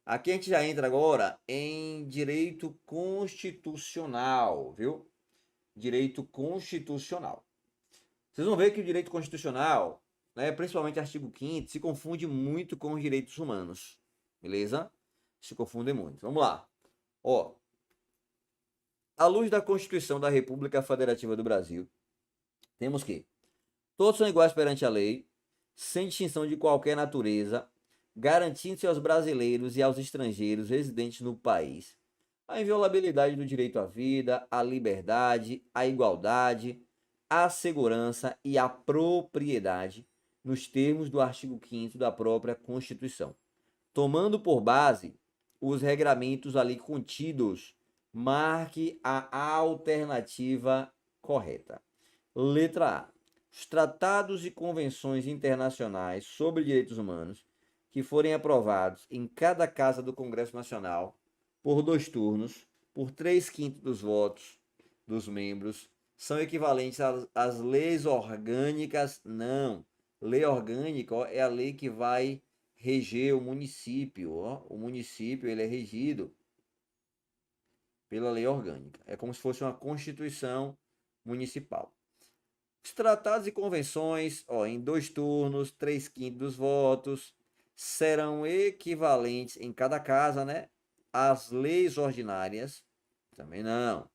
Aqui a gente já entra agora em direito constitucional, viu? Direito constitucional. Vocês vão ver que o direito constitucional, né, principalmente o artigo 5º, se confunde muito com os direitos humanos. Beleza? Se confunde muito. Vamos lá. Ó, à luz da Constituição da República Federativa do Brasil, temos que todos são iguais perante a lei, sem distinção de qualquer natureza, garantindo-se aos brasileiros e aos estrangeiros residentes no país a inviolabilidade do direito à vida, à liberdade, à igualdade, à segurança e à propriedade, nos termos do artigo 5º da própria Constituição, tomando por base os regramentos ali contidos. Marque a alternativa correta. Letra A. Os tratados e convenções internacionais sobre direitos humanos que forem aprovados em cada casa do Congresso Nacional por 2 turnos, por 3/5 dos votos dos membros, são equivalentes às leis orgânicas. Não. Lei orgânica, ó, é a lei que vai reger o município. Ó. O município ele é regido pela lei orgânica. É como se fosse uma constituição municipal. Os tratados e convenções, ó, em 2 turnos, 3/5 dos votos, serão equivalentes em cada casa, né, às leis ordinárias. Também não.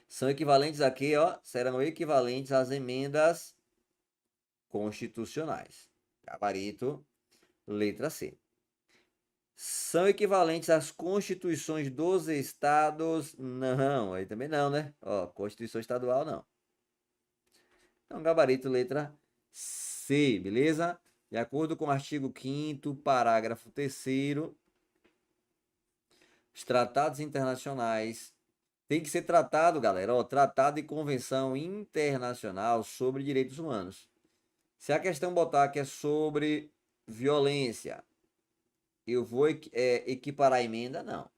São equivalentes aqui, ó, serão equivalentes às emendas constitucionais. Gabarito, letra C. São equivalentes às constituições dos estados? Não, aí também não, né? Ó, Constituição estadual não. Então, gabarito, letra C, beleza? De acordo com o artigo 5º, parágrafo 3º, os tratados internacionais tem que ser tratado, galera, ó, tratado e convenção internacional sobre direitos humanos. Se a questão botar que é sobre violência, eu vou equiparar a emenda? Não.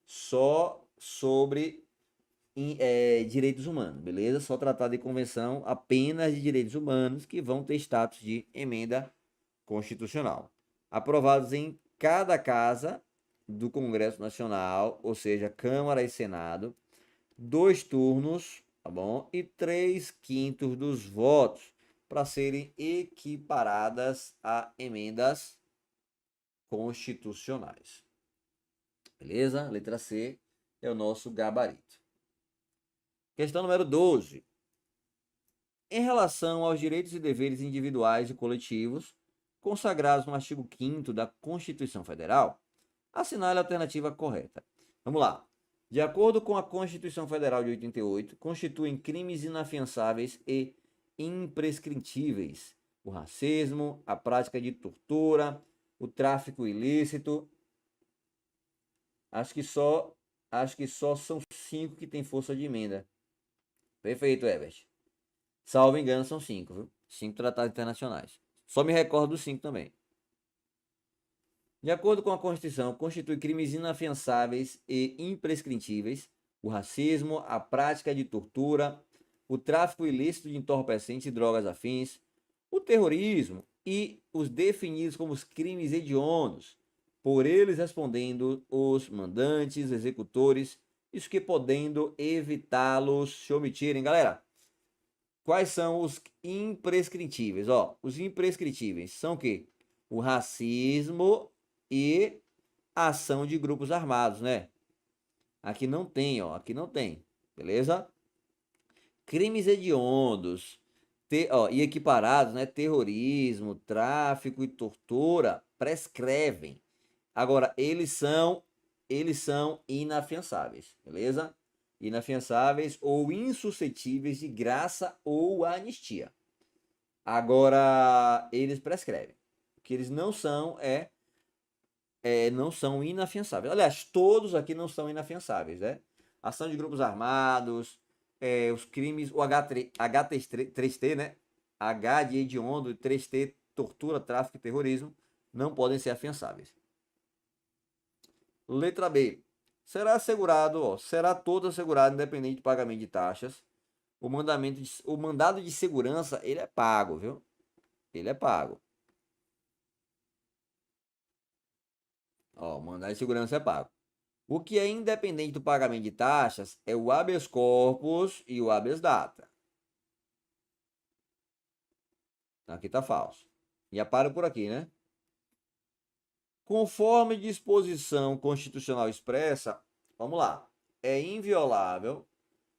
Só sobre direitos humanos, beleza? Só tratado e convenção apenas de direitos humanos que vão ter status de emenda constitucional. Aprovados em cada casa do Congresso Nacional, ou seja, Câmara e Senado, 2 turnos, tá bom? E 3/5 dos votos para serem equiparadas a emendas constitucionais. Beleza? Letra C é o nosso gabarito. Questão número 12. Em relação aos direitos e deveres individuais e coletivos consagrados no artigo 5º da Constituição Federal, assinale a alternativa correta. Vamos lá. De acordo com a Constituição Federal de 88, constituem crimes inafiançáveis e imprescritíveis o racismo, a prática de tortura, o tráfico ilícito. Acho que só são 5 que tem força de emenda. Perfeito, Ebert. Salvo engano, são 5, viu? 5 tratados internacionais. Só me recordo dos 5 também. De acordo com a Constituição, constitui crimes inafiançáveis e imprescritíveis o racismo, a prática de tortura, o tráfico ilícito de entorpecentes e drogas afins, o terrorismo e os definidos como os crimes hediondos, por eles respondendo os mandantes, executores, isso que podendo evitá-los se omitirem. Galera, quais são os imprescritíveis? Ó, os imprescritíveis são o quê? O racismo e a ação de grupos armados, né? Aqui não tem, ó, aqui não tem, beleza? Crimes hediondos e equiparados, né? Terrorismo, tráfico e tortura prescrevem. Agora, eles são inafiançáveis, beleza? Inafiançáveis ou insuscetíveis de graça ou anistia. Agora, eles prescrevem. O que eles não são não são inafiançáveis. Aliás, todos aqui não são inafiançáveis, né? Ação de grupos armados, os crimes, o HT3T, né? H de hediondo, 3T, tortura, tráfico e terrorismo, não podem ser afiançáveis. Letra B. Será todo assegurado independente de pagamento de taxas. O mandado de segurança, ele é pago, viu? Ele é pago. Ó, mandado de segurança é pago. O que é independente do pagamento de taxas é o habeas corpus e o habeas data. Aqui tá falso. Já paro por aqui, né? Conforme disposição constitucional expressa, vamos lá, é inviolável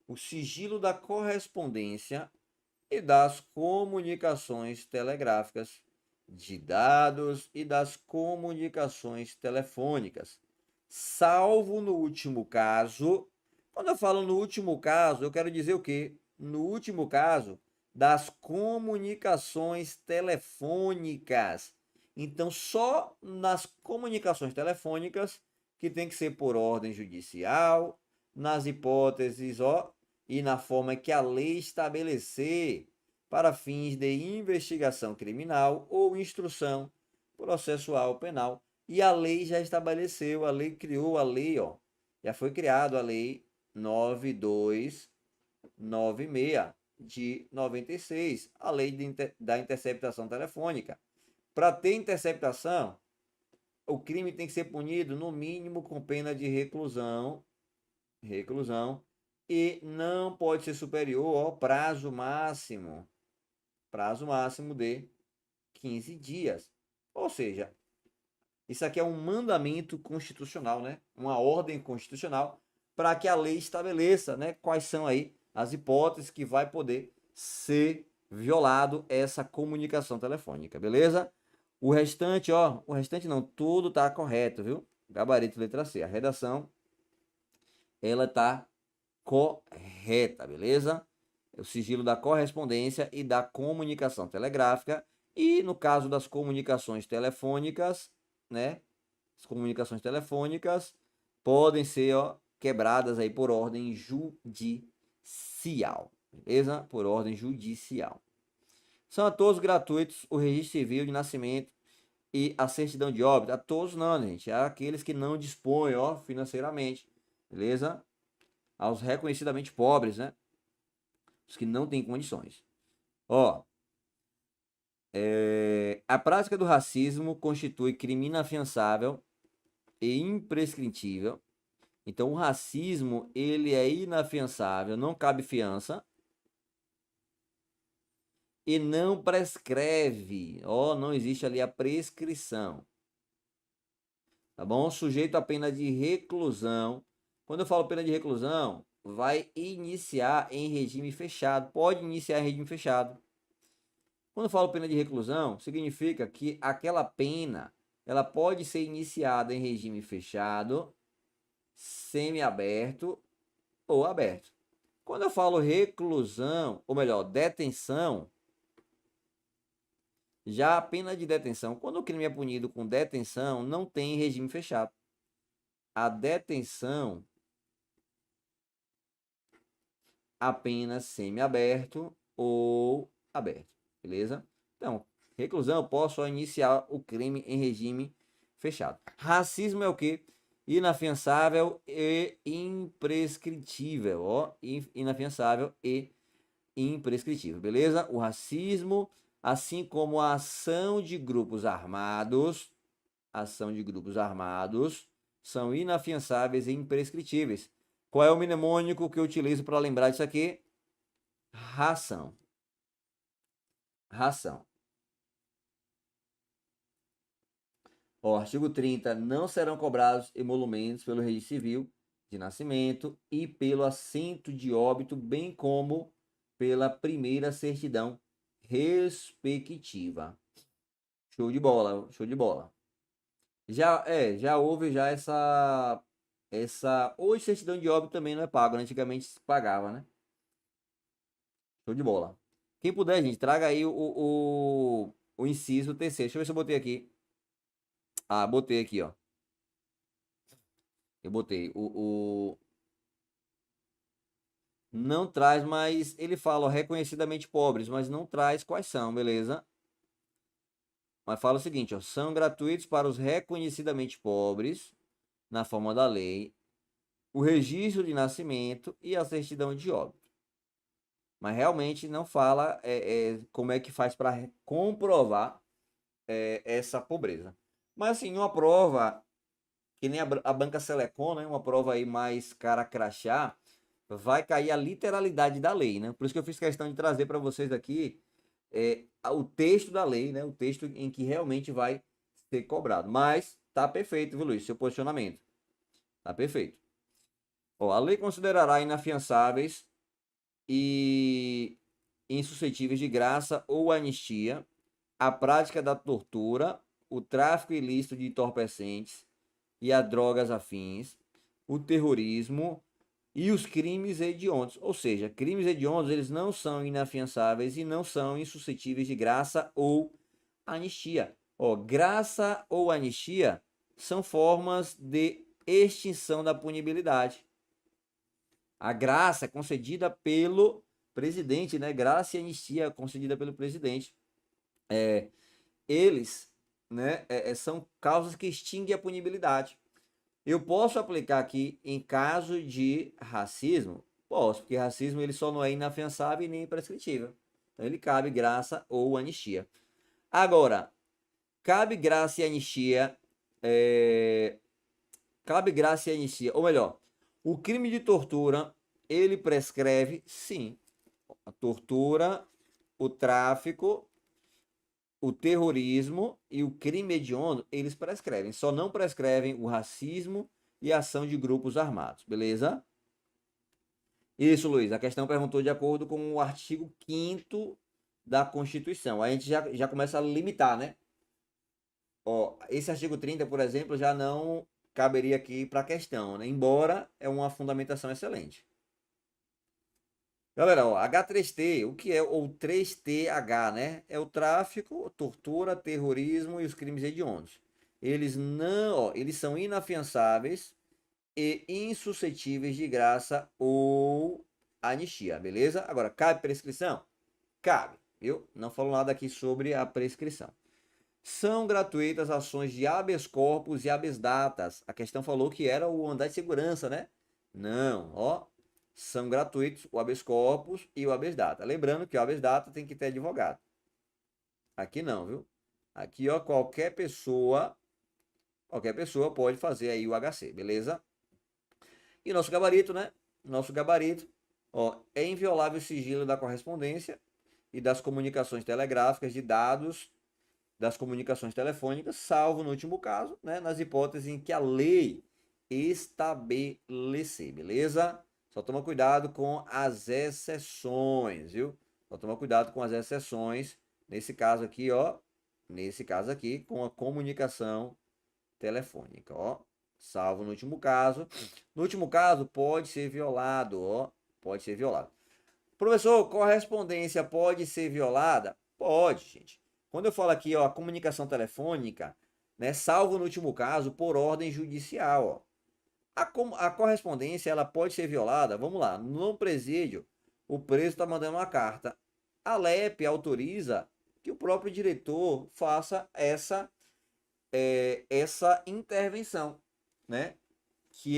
o sigilo da correspondência e das comunicações telegráficas, de dados e das comunicações telefônicas, salvo no último caso. Quando eu falo no último caso, eu quero dizer o quê? No último caso, das comunicações telefônicas. Então, só nas comunicações telefônicas que tem que ser por ordem judicial, nas hipóteses, ó, e na forma que a lei estabelecer para fins de investigação criminal ou instrução processual penal. E a lei já estabeleceu, a lei criou a lei, ó, já foi criada a lei 9296 de 96, a lei da interceptação telefônica. Para ter interceptação, o crime tem que ser punido no mínimo com pena de reclusão, e não pode ser superior ao prazo máximo de 15 dias. Ou seja, isso aqui é um mandamento constitucional, né? Uma ordem constitucional para que a lei estabeleça, né, quais são aí as hipóteses que vai poder ser violado essa comunicação telefônica, beleza? O restante, ó, o restante não, tudo tá correto, viu? Gabarito letra C. A redação ela tá correta, beleza? O sigilo da correspondência e da comunicação telegráfica. E no caso das comunicações telefônicas, né? As comunicações telefônicas podem ser, ó, quebradas aí por ordem judicial, beleza? Por ordem judicial. São a todos gratuitos o registro civil de nascimento e a certidão de óbito. A todos não, gente. É aqueles que não dispõem, ó, financeiramente, beleza? Aos reconhecidamente pobres, né? Os que não têm condições. Ó, a prática do racismo constitui crime inafiançável e imprescritível. Então, o racismo, ele é inafiançável, não cabe fiança e não prescreve. Ó, não existe ali a prescrição. Tá bom? Sujeito à pena de reclusão. Quando eu falo pena de reclusão, vai iniciar em regime fechado. Pode iniciar em regime fechado. Quando eu falo pena de reclusão, significa que aquela pena, ela pode ser iniciada em regime fechado, semiaberto ou aberto. Quando eu falo reclusão, ou melhor, detenção, já a pena de detenção, quando o crime é punido com detenção, não tem regime fechado. A detenção apenas semiaberto ou aberto, beleza? Então, reclusão, eu posso iniciar o crime em regime fechado. Racismo é o quê? Inafiançável e imprescritível, ó, inafiançável e imprescritível, beleza? O racismo, assim como a ação de grupos armados, são inafiançáveis e imprescritíveis. Qual é o mnemônico que eu utilizo para lembrar disso aqui? Ração. Ó, artigo 30. Não serão cobrados emolumentos pelo registro civil de nascimento e pelo assento de óbito, bem como pela primeira certidão respectiva. Show de bola, show de bola. Já houve já essa hoje certidão de óbito também não é pago, né? Antigamente se pagava, né? Show de bola. Quem puder, gente, traga aí o inciso terceiro. Deixa eu ver se eu botei aqui. Ah, botei aqui, ó. Eu botei não traz, mas ele fala ó, reconhecidamente pobres, mas não traz quais são, beleza? Mas fala o seguinte, ó, são gratuitos para os reconhecidamente pobres, na forma da lei, o registro de nascimento e a certidão de óbito. Mas realmente não fala como é que faz para comprovar essa pobreza. Mas assim, uma prova que nem a banca Selecon, né? Uma prova aí mais cara crachá, vai cair a literalidade da lei, né? Por isso que eu fiz questão de trazer para vocês aqui o texto da lei, né? O texto em que realmente vai ser cobrado. Mas tá perfeito, viu, Luiz? Seu posicionamento. Tá perfeito. Ó, a lei considerará inafiançáveis e insuscetíveis de graça ou anistia a prática da tortura, o tráfico ilícito de entorpecentes e a drogas afins, o terrorismo e os crimes hediondos. Ou seja, crimes hediondos eles não são inafiançáveis e não são insuscetíveis de graça ou anistia. Ó, graça ou anistia são formas de extinção da punibilidade. A graça é concedida pelo presidente, né? Graça e anistia concedida pelo presidente. Eles, né, são causas que extinguem a punibilidade. Eu posso aplicar aqui em caso de racismo? Posso, porque racismo ele só não é inafiançável e nem imprescritível. Então ele cabe graça ou anistia. Agora, cabe graça e anistia, cabe graça e anistia, ou melhor, o crime de tortura, ele prescreve, sim. A tortura, o tráfico, o terrorismo e o crime hediondo, eles prescrevem. Só não prescrevem o racismo e a ação de grupos armados, beleza? Isso, Luiz. A questão perguntou de acordo com o artigo 5º da Constituição. Aí a gente já começa a limitar, né? Ó, esse artigo 30, por exemplo, já não caberia aqui para a questão, né? Embora é uma fundamentação excelente. Galera, ó, H3T, o que é o 3TH, né? É o tráfico, tortura, terrorismo e os crimes hediondos. Eles não, ó, eles são inafiançáveis e insuscetíveis de graça ou anistia, beleza? Agora, cabe prescrição? Cabe, viu? Não falo nada aqui sobre a prescrição. São gratuitas ações de habeas corpus e habeas datas. A questão falou que era o andar de segurança, né? Não, ó. São gratuitos o habeas corpus e o habeas data. Lembrando que o habeas data tem que ter advogado. Aqui não, viu? Aqui, ó, qualquer pessoa pode fazer aí o HC, beleza? E nosso gabarito, né? Nosso gabarito, ó, é inviolável o sigilo da correspondência e das comunicações telegráficas de dados das comunicações telefônicas, salvo no último caso, né, nas hipóteses em que a lei estabelecer, beleza? Só toma cuidado com as exceções, viu? Só toma cuidado com as exceções, nesse caso aqui, ó, nesse caso aqui, com a comunicação telefônica, ó, salvo no último caso. No último caso, pode ser violado, ó, pode ser violado. Professor, correspondência pode ser violada? Pode, gente. Quando eu falo aqui, ó, a comunicação telefônica, né, salvo no último caso, por ordem judicial, ó. A correspondência, ela pode ser violada, vamos lá, no presídio, o preso está mandando uma carta. A LEP autoriza que o próprio diretor faça essa intervenção, né? Que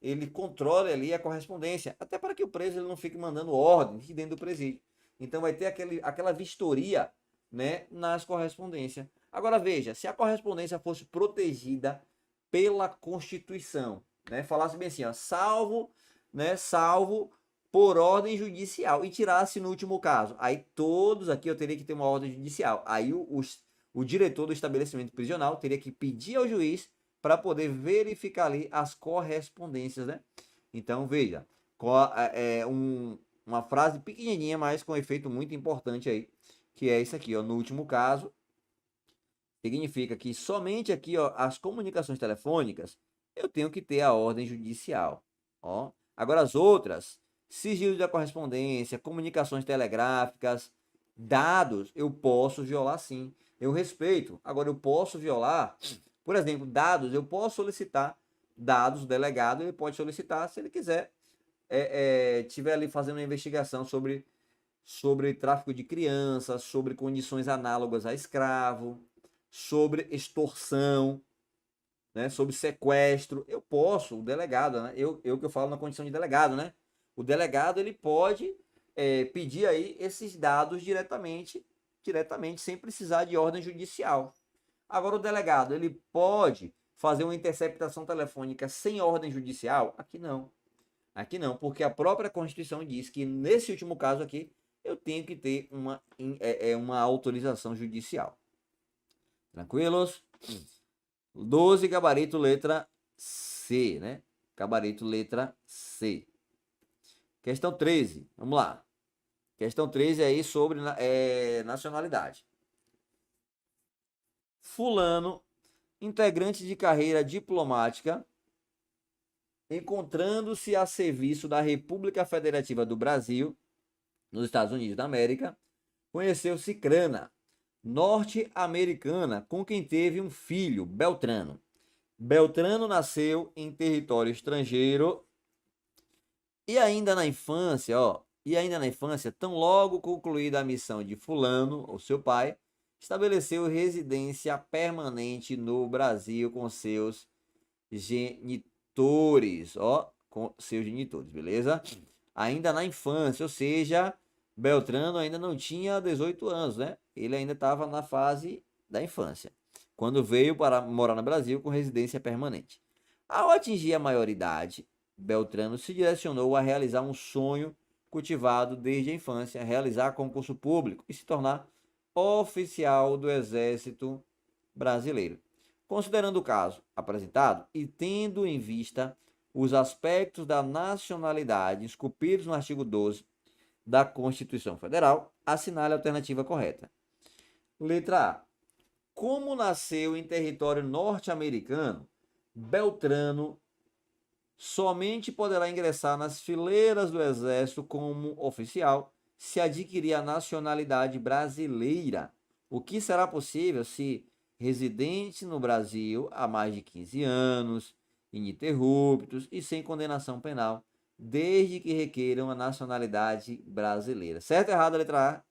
ele controle ali a correspondência, até para que o preso ele não fique mandando ordens dentro do presídio. Então vai ter aquela vistoria, né, nas correspondências. Agora veja, se a correspondência fosse protegida pela Constituição, né, falasse bem assim, ó, salvo por ordem judicial e tirasse no último caso, aí todos aqui eu teria que ter uma ordem judicial. Aí o diretor do estabelecimento prisional teria que pedir ao juiz para poder verificar ali as correspondências, né? Então veja, uma frase pequenininha, mas com efeito muito importante aí, que é isso aqui, ó, no último caso, significa que somente aqui, ó, as comunicações telefônicas, eu tenho que ter a ordem judicial, ó. Agora as outras, sigilo da correspondência, comunicações telegráficas, dados, eu posso violar sim. Eu respeito. Agora eu posso violar, por exemplo, dados, eu posso solicitar dados, o delegado, ele pode solicitar se ele quiser, tiver ali fazendo uma investigação sobre tráfico de crianças, sobre condições análogas a escravo, sobre extorsão, né, sobre sequestro. Eu posso, o delegado, né, eu que eu falo na condição de delegado, né, o delegado ele pode pedir aí esses dados diretamente, sem precisar de ordem judicial. Agora o delegado ele pode fazer uma interceptação telefônica sem ordem judicial? Aqui não. Aqui não, porque a própria Constituição diz que nesse último caso aqui eu tenho que ter uma autorização judicial. Tranquilos? 12, gabarito letra C, né? Gabarito letra C. Questão 13, vamos lá. Questão 13 aí sobre nacionalidade. Fulano, integrante de carreira diplomática, encontrando-se a serviço da República Federativa do Brasil, nos Estados Unidos da América, conheceu Cicrana, norte-americana, com quem teve um filho, Beltrano. Beltrano nasceu em território estrangeiro e ainda na infância, tão logo concluída a missão de Fulano, ou seu pai, estabeleceu residência permanente no Brasil com seus genitores, beleza? Ainda na infância, ou seja, Beltrano ainda não tinha 18 anos, né? Ele ainda estava na fase da infância, quando veio para morar no Brasil com residência permanente. Ao atingir a maioridade, Beltrano se direcionou a realizar um sonho cultivado desde a infância, realizar concurso público e se tornar oficial do Exército Brasileiro. Considerando o caso apresentado e tendo em vista os aspectos da nacionalidade esculpidos no artigo 12 da Constituição Federal, assinale a alternativa correta. Letra A. Como nasceu em território norte-americano, Beltrano somente poderá ingressar nas fileiras do Exército como oficial se adquirir a nacionalidade brasileira, o que será possível se residente no Brasil há mais de 15 anos, ininterruptos e sem condenação penal, desde que requeiram a nacionalidade brasileira. Certo ou errado a letra A?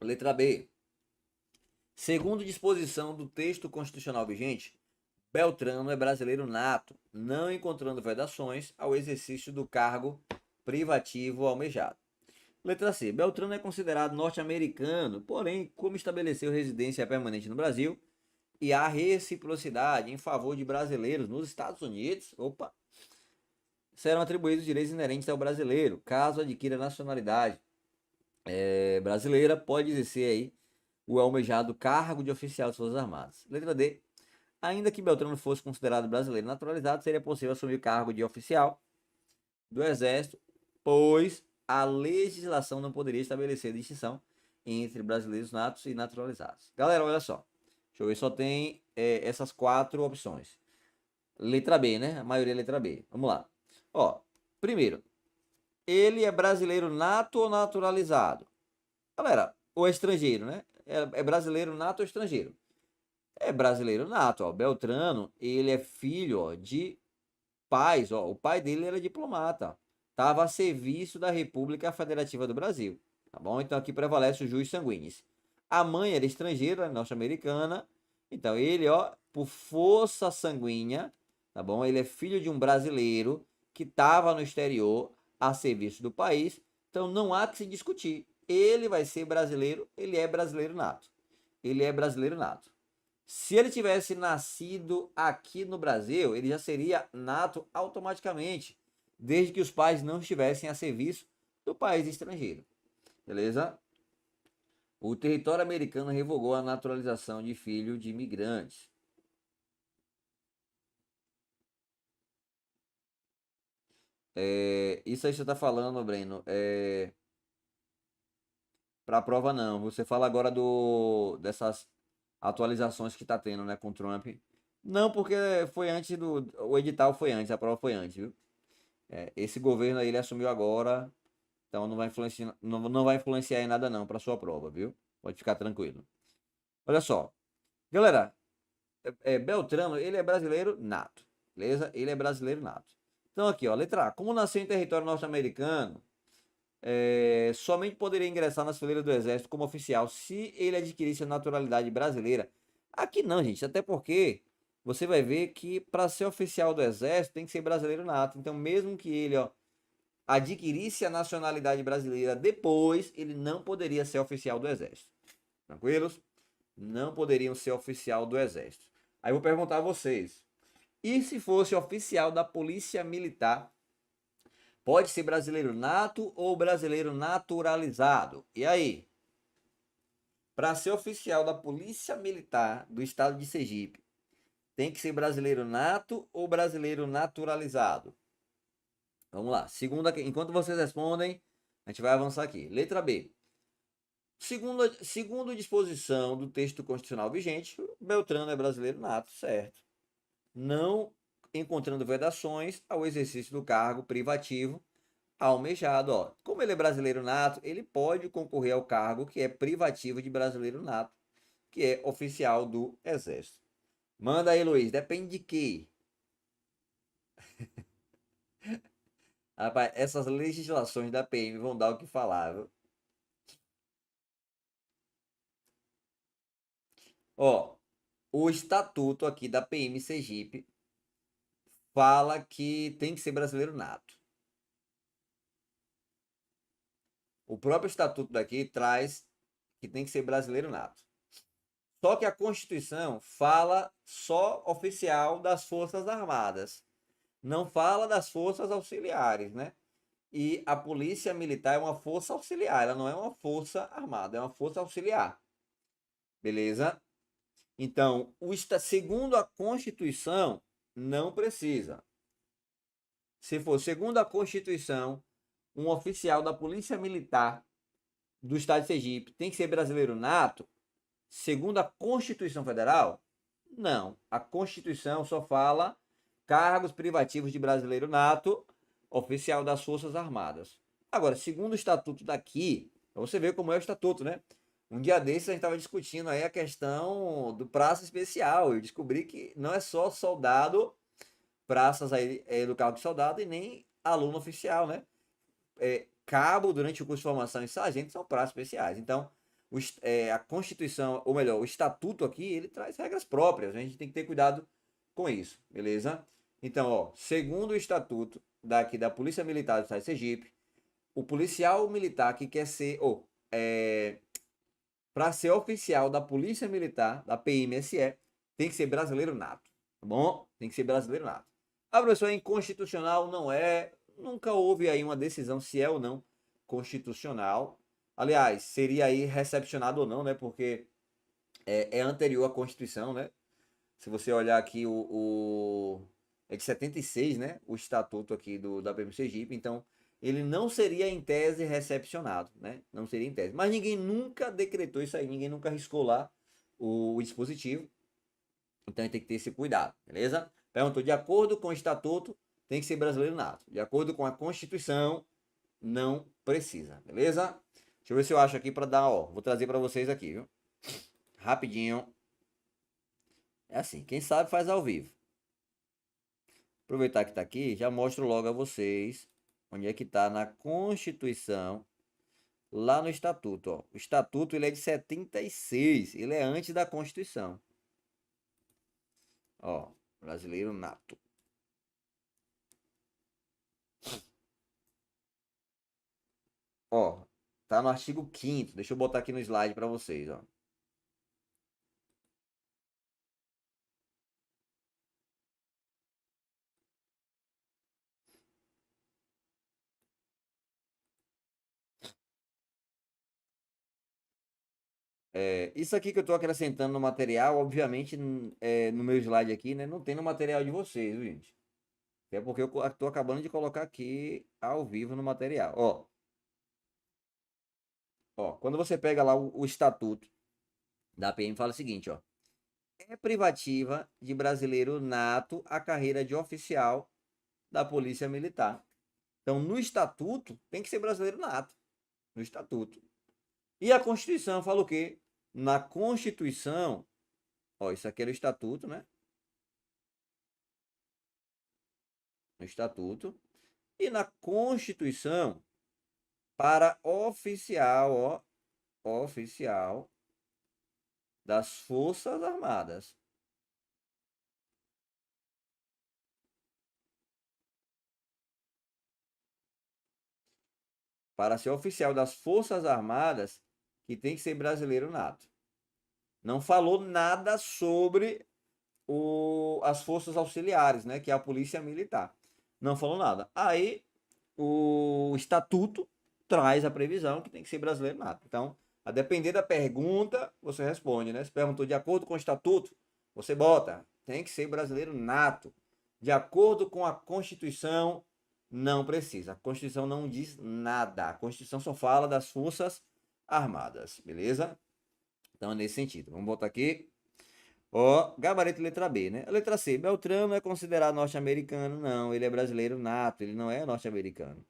Letra B. Segundo disposição do texto constitucional vigente, Beltrano é brasileiro nato, não encontrando vedações ao exercício do cargo privativo almejado. Letra C. Beltrano é considerado norte-americano, porém, como estabeleceu residência permanente no Brasil e há reciprocidade em favor de brasileiros nos Estados Unidos, serão atribuídos direitos inerentes ao brasileiro, caso adquira nacionalidade brasileira, pode exercer aí o almejado cargo de oficial das Forças Armadas. Letra D. Ainda que Beltrano fosse considerado brasileiro naturalizado, seria possível assumir o cargo de oficial do Exército, pois a legislação não poderia estabelecer distinção entre brasileiros natos e naturalizados. Galera, olha só. Deixa eu ver, só tem essas 4 opções. Letra B, né? A maioria é letra B. Vamos lá. Primeiro, ele é brasileiro nato ou naturalizado? Galera, ou estrangeiro, né? É brasileiro nato ou estrangeiro? É brasileiro nato, Beltrano, ele é filho, de pais, o pai dele era diplomata, estava a serviço da República Federativa do Brasil, tá bom? Então aqui prevalece o jus sanguinis. A mãe era estrangeira, norte-americana, então ele, por força sanguínea, tá bom? Ele é filho de um brasileiro que estava no exterior a serviço do país, então não há que se discutir. Ele vai ser brasileiro, ele é brasileiro nato. Ele é brasileiro nato. Se ele tivesse nascido aqui no Brasil, ele já seria nato automaticamente, desde que os pais não estivessem a serviço do país estrangeiro. Beleza? O território americano revogou a naturalização de filho de imigrantes. Isso aí você está falando, Breno, para a prova não. Você fala agora dessas atualizações que está tendo, né, com o Trump. Não, porque foi antes o edital foi antes, a prova foi antes, viu? Esse governo aí ele assumiu agora, então não vai influenciar em nada não para sua prova, viu? Pode ficar tranquilo. Olha só, galera, Beltrano, ele é brasileiro nato, beleza? Ele é brasileiro nato. Então aqui, letra A, como nasceu em território norte-americano, somente poderia ingressar nas fileiras do Exército como oficial se ele adquirisse a naturalidade brasileira. Aqui não, gente, até porque você vai ver que para ser oficial do Exército tem que ser brasileiro nato. Então, mesmo que ele adquirisse a nacionalidade brasileira depois, ele não poderia ser oficial do Exército. Tranquilos? Não poderiam ser oficial do Exército. Aí eu vou perguntar a vocês. E se fosse oficial da Polícia Militar? Pode ser brasileiro nato ou brasileiro naturalizado? E aí? Para ser oficial da Polícia Militar do Estado de Sergipe, tem que ser brasileiro nato ou brasileiro naturalizado? Vamos lá. Enquanto vocês respondem, a gente vai avançar aqui. Letra B. Segundo disposição do texto constitucional vigente, Beltrano é brasileiro nato, certo? Não encontrando vedações ao exercício do cargo privativo almejado. Ó. Como ele é brasileiro nato, ele pode concorrer ao cargo que é privativo de brasileiro nato, que é oficial do Exército. Manda aí, Luiz. Depende de quê? Rapaz, essas legislações da PM vão dar o que falar, viu? Ó, o estatuto aqui da PM Sergipe fala que tem que ser brasileiro nato. O próprio estatuto daqui traz que tem que ser brasileiro nato. Só que a Constituição fala só oficial das Forças Armadas. Não fala das forças auxiliares, né? E a Polícia Militar é uma força auxiliar, ela não é uma força armada, é uma força auxiliar. Beleza? Então, segundo a Constituição, não precisa. Se for segundo a Constituição, um oficial da Polícia Militar do Estado de Sergipe tem que ser brasileiro nato, segundo a Constituição Federal? Não. A Constituição só fala cargos privativos de brasileiro nato, oficial das Forças Armadas. Agora, segundo o estatuto daqui, pra você ver como é o estatuto, né? Um dia desses a gente estava discutindo aí a questão do praça especial. Eu descobri que não é só soldado, praças aí do cargo de soldado e nem aluno oficial, né? Cabo durante o curso de formação e sargento são praças especiais. Então, a Constituição, ou melhor, o estatuto aqui, ele traz regras próprias. A gente tem que ter cuidado com isso, beleza? Então, ó, segundo o estatuto daqui da Polícia Militar do Estado de Sergipe, o policial militar que quer ser, para ser oficial da Polícia Militar, da PMSE, tem que ser brasileiro nato, tá bom? Tem que ser brasileiro nato. A professor é inconstitucional, não é, nunca houve aí uma decisão se é ou não constitucional. Aliás, seria aí recepcionado ou não, né? Porque é anterior à Constituição, né? Se você olhar aqui é de 76, né? O estatuto aqui da PM Sergipe, então ele não seria em tese recepcionado, né? Não seria em tese. Mas ninguém nunca decretou isso aí, ninguém nunca riscou lá o dispositivo. Então a gente tem que ter esse cuidado, beleza? Perguntou, de acordo com o estatuto, tem que ser brasileiro nato. De acordo com a Constituição, não precisa, beleza? Deixa eu ver se eu acho aqui para dar, ó. Vou trazer para vocês aqui, viu? Rapidinho. É assim, quem sabe faz ao vivo. Aproveitar que tá aqui, já mostro logo a vocês onde é que tá na Constituição, lá no Estatuto, ó. O Estatuto ele é de 76, ele é antes da Constituição. Ó, brasileiro nato. Ó, tá no artigo 5º, deixa eu botar aqui no slide para vocês, ó. Isso aqui que eu estou acrescentando no material, obviamente, no meu slide aqui, né, não tem no material de vocês, viu, gente? É porque eu estou acabando de colocar aqui ao vivo no material. Ó, quando você pega lá o estatuto da PM, fala o seguinte, ó. É privativa de brasileiro nato a carreira de oficial da Polícia Militar. Então, no estatuto, tem que ser brasileiro nato. No estatuto. E a Constituição fala o quê? Na Constituição, ó, isso aqui era o estatuto, né? No estatuto. E na Constituição, para oficial, ó, oficial das Forças Armadas. para ser oficial das Forças Armadas, que tem que ser brasileiro nato. Não falou nada sobre as forças auxiliares, né, que é a polícia militar. Não falou nada. Aí o estatuto traz a previsão que tem que ser brasileiro nato. Então, a depender da pergunta, você responde, né? Se perguntou de acordo com o estatuto, você bota, tem que ser brasileiro nato. De acordo com a Constituição, não precisa. A Constituição não diz nada. A Constituição só fala das Forças Armadas, beleza? Então, é nesse sentido. Vamos botar aqui. Ó, gabarito letra B, né? A letra C, Beltrano é considerado norte-americano? Não, ele é brasileiro nato, ele não é norte-americano.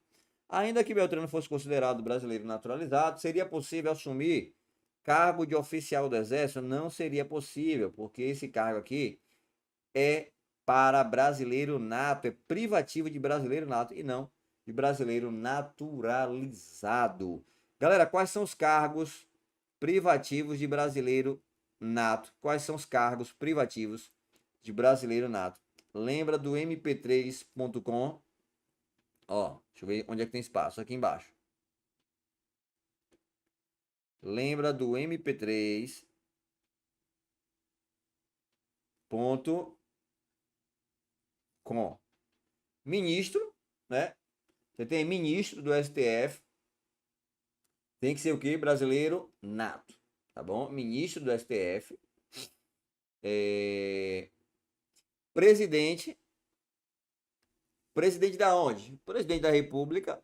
Ainda que Beltrano fosse considerado brasileiro naturalizado, seria possível assumir cargo de oficial do Exército? Não seria possível, porque esse cargo aqui é para brasileiro nato, é privativo de brasileiro nato e não de brasileiro naturalizado. Galera, quais são os cargos privativos de brasileiro nato? Quais são os cargos privativos de brasileiro nato? Lembra do mp3.com? Ó, deixa eu ver onde é que tem espaço, aqui embaixo. Lembra do mp3.com. Ministro, né? Você tem ministro do STF. Tem que ser o quê? Brasileiro nato, tá bom? Ministro do STF. Presidente. Presidente da onde? Presidente da República.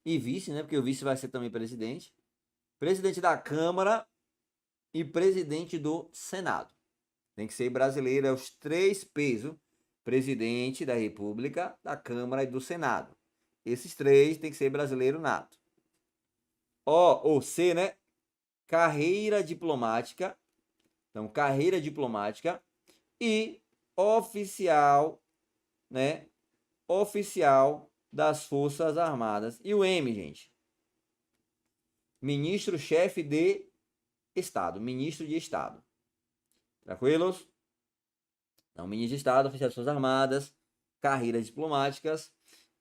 E vice, né? Porque o vice vai ser também presidente. Presidente da Câmara e presidente do Senado. Tem que ser brasileiro, é os 3 pesos. Presidente da República, da Câmara e do Senado. Esses 3 tem que ser brasileiro nato. O ou C, né? Carreira diplomática. Então, carreira diplomática e oficial, né? Oficial das Forças Armadas. E o M, gente? Ministro-chefe de Estado. Ministro de Estado. Tranquilos? Então, ministro de Estado, oficial das Forças Armadas, carreiras diplomáticas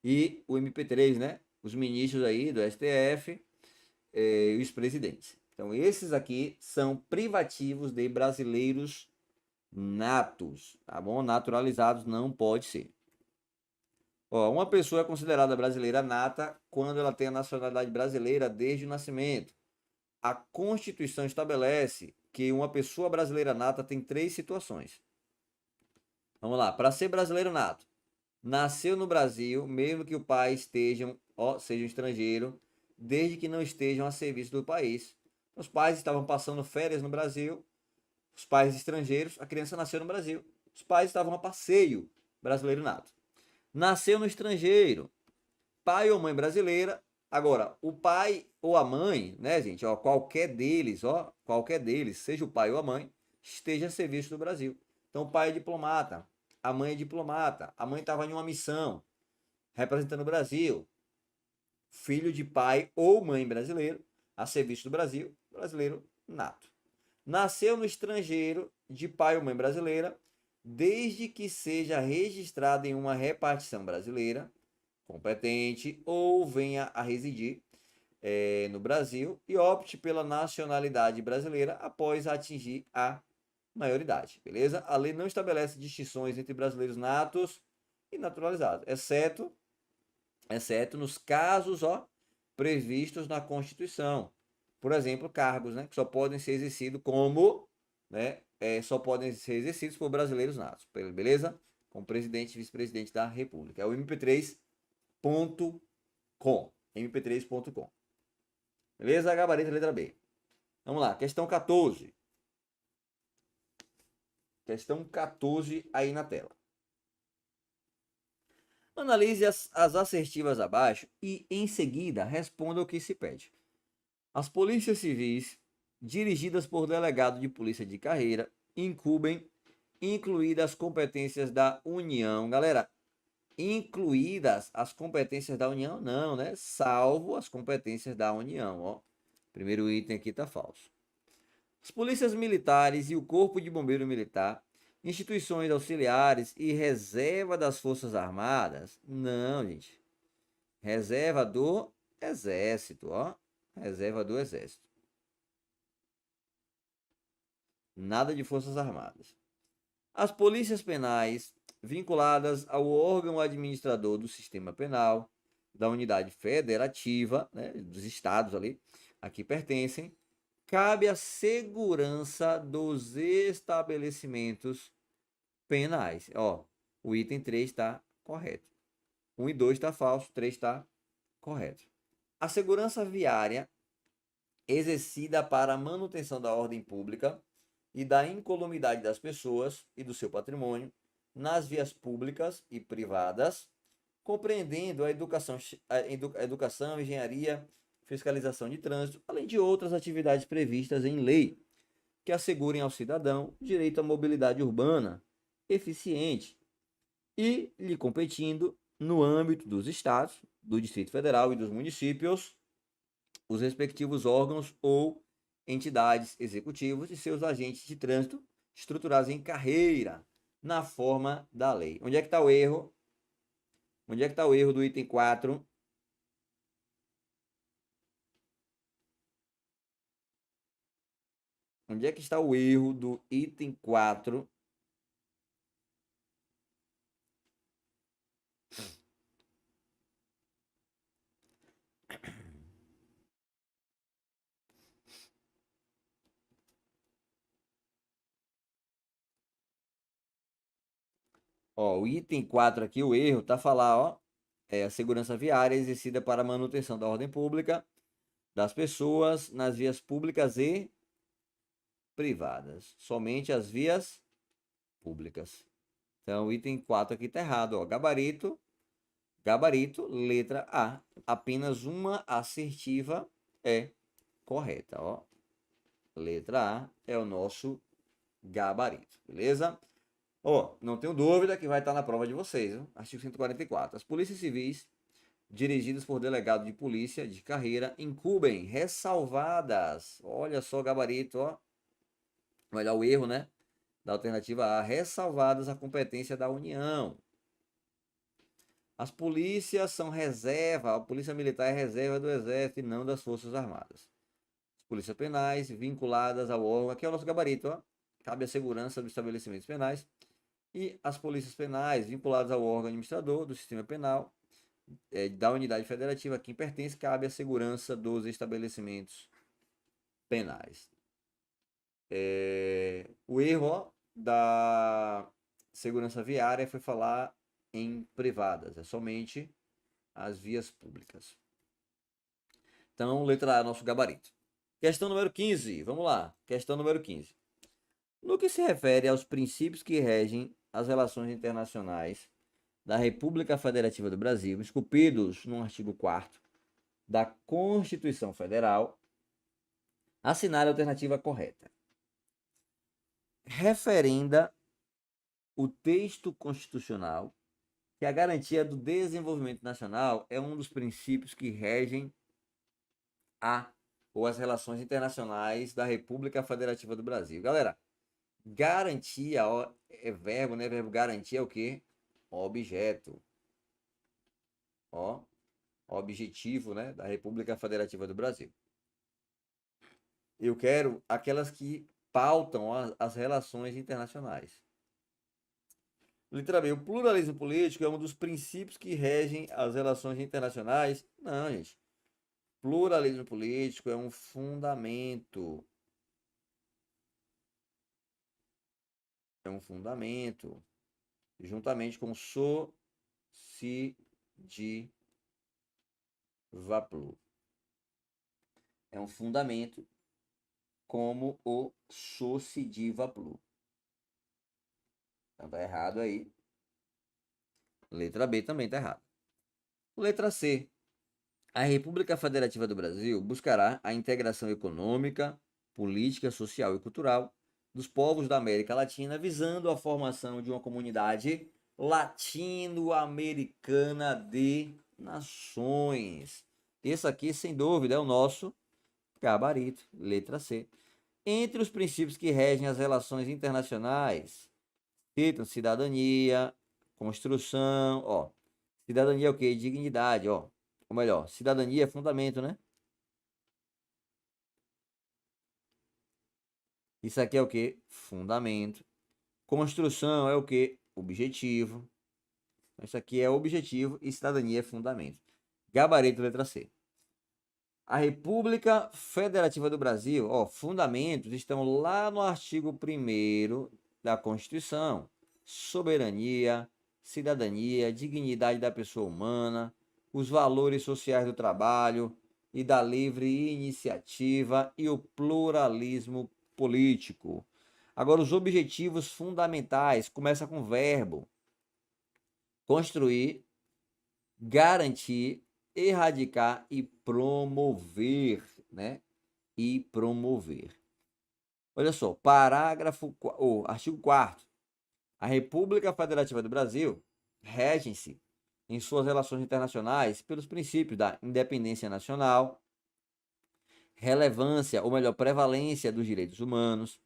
e o MP3, né? Os ministros aí do STF e os presidentes. Então, esses aqui são privativos de brasileiros natos, tá bom? Naturalizados não pode ser. Ó, uma pessoa é considerada brasileira nata quando ela tem a nacionalidade brasileira desde o nascimento. A Constituição estabelece que uma pessoa brasileira nata tem 3 situações. Vamos lá, para ser brasileiro nato, nasceu no Brasil, mesmo que o pai seja um estrangeiro, desde que não estejam a serviço do país. Os pais estavam passando férias no Brasil, os pais estrangeiros, a criança nasceu no Brasil. Os pais estavam a passeio, brasileiro nato. Nasceu no estrangeiro, pai ou mãe brasileira. Agora, o pai ou a mãe, né, gente, ó, qualquer deles, seja o pai ou a mãe, esteja a serviço do Brasil. Então, o pai é diplomata, a mãe é diplomata, a mãe estava em uma missão representando o Brasil. Filho de pai ou mãe brasileiro, a serviço do Brasil, brasileiro nato. Nasceu no estrangeiro, de pai ou mãe brasileira, desde que seja registrado em uma repartição brasileira competente ou venha a residir no Brasil e opte pela nacionalidade brasileira após atingir a maioridade, beleza? A lei não estabelece distinções entre brasileiros natos e naturalizados, exceto nos casos previstos na Constituição. Por exemplo, cargos, né, que só podem ser exercidos só podem ser exercidos por brasileiros natos, beleza? Como presidente e vice-presidente da República. É o mp3.com. mp3.com. Beleza? Gabarito, letra B. Vamos lá, questão 14. Questão 14 aí na tela. Analise as assertivas abaixo e, em seguida, responda o que se pede. As polícias civis, dirigidas por delegado de polícia de carreira, incumbem, incluídas as competências da União. Galera, incluídas as competências da União, não, né? Salvo as competências da União, ó. Primeiro item aqui tá falso. As polícias militares e o Corpo de Bombeiro Militar, instituições auxiliares e reserva das Forças Armadas, não, gente. Reserva do Exército, ó. Reserva do Exército. Nada de Forças Armadas. As polícias penais vinculadas ao órgão administrador do sistema penal, da unidade federativa, né, dos estados ali, a que pertencem, cabe a segurança dos estabelecimentos penais. Ó, o item 3 está correto. 1 e 2 está falso, 3 está correto. A segurança viária exercida para a manutenção da ordem pública e da incolumidade das pessoas e do seu patrimônio nas vias públicas e privadas, compreendendo a educação, engenharia, fiscalização de trânsito, além de outras atividades previstas em lei, que assegurem ao cidadão direito à mobilidade urbana eficiente e lhe competindo no âmbito dos estados, do Distrito Federal e dos municípios, os respectivos órgãos ou entidades executivas e seus agentes de trânsito estruturados em carreira na forma da lei. Onde é que está o erro? Onde é que está o erro do item 4? Onde é que está o erro do item 4? Ó, o item 4 aqui, o erro, tá falar, ó, a segurança viária exercida para a manutenção da ordem pública das pessoas nas vias públicas e privadas. Somente as vias públicas. Então, o item 4 aqui tá errado, ó. Gabarito, letra A. Apenas uma assertiva é correta, ó. Letra A é o nosso gabarito, beleza? Ó, não tenho dúvida que vai estar na prova de vocês, viu? Artigo 144. As polícias civis, dirigidas por delegado de polícia de carreira, incumbem ressalvadas. Olha só o gabarito, ó. Vai dar o erro, né? Da alternativa A, ressalvadas a competência da União. As polícias são reserva, a polícia militar é reserva do Exército e não das Forças Armadas. As polícias penais vinculadas ao órgão, aqui é o nosso gabarito, ó. Cabe a segurança dos estabelecimentos penais. E as polícias penais vinculadas ao órgão administrador do sistema penal, da unidade federativa a quem pertence, cabe a segurança dos estabelecimentos penais. O erro, ó, da segurança viária foi falar em privadas, é somente as vias públicas. Então, letra A, nosso gabarito. Questão número 15, vamos lá. Questão número 15. No que se refere aos princípios que regem as relações internacionais da República Federativa do Brasil, esculpidos no artigo 4º da Constituição Federal, assinale a alternativa correta. Referenda o texto constitucional que a garantia do desenvolvimento nacional é um dos princípios que regem ou as relações internacionais da República Federativa do Brasil. Galera, garantia, ó, é verbo, né? Verbo garantia é o quê? Objeto. Ó, objetivo, né? Da República Federativa do Brasil. Eu quero aquelas que pautam as relações internacionais. Letra B, o pluralismo político é um dos princípios que regem as relações internacionais? Não, gente. Pluralismo político é um fundamento. É um fundamento. Juntamente com Socidivaplu. É um fundamento como o Socidivaplu. Então tá errado aí. Letra B também tá errado. Letra C. A República Federativa do Brasil buscará a integração econômica, política, social e cultural dos povos da América Latina, visando a formação de uma comunidade latino-americana de nações. Esse aqui, sem dúvida, é o nosso gabarito, letra C. Entre os princípios que regem as relações internacionais, citam cidadania, construção, ó. Cidadania é o quê? Dignidade, ó. Ou melhor, cidadania é fundamento, né? Isso aqui é o que? Fundamento. Construção é o que? Objetivo. Isso aqui é objetivo e cidadania é fundamento. Gabarito, letra C. A República Federativa do Brasil, ó, fundamentos estão lá no artigo 1º da Constituição. Soberania, cidadania, dignidade da pessoa humana, os valores sociais do trabalho e da livre iniciativa e o pluralismo político. Agora, os objetivos fundamentais, começa com verbo. Construir, garantir, erradicar e promover, né? E promover. Olha só, artigo 4º. A República Federativa do Brasil regem-se em suas relações internacionais pelos princípios da independência nacional, relevância, ou melhor, prevalência dos direitos humanos,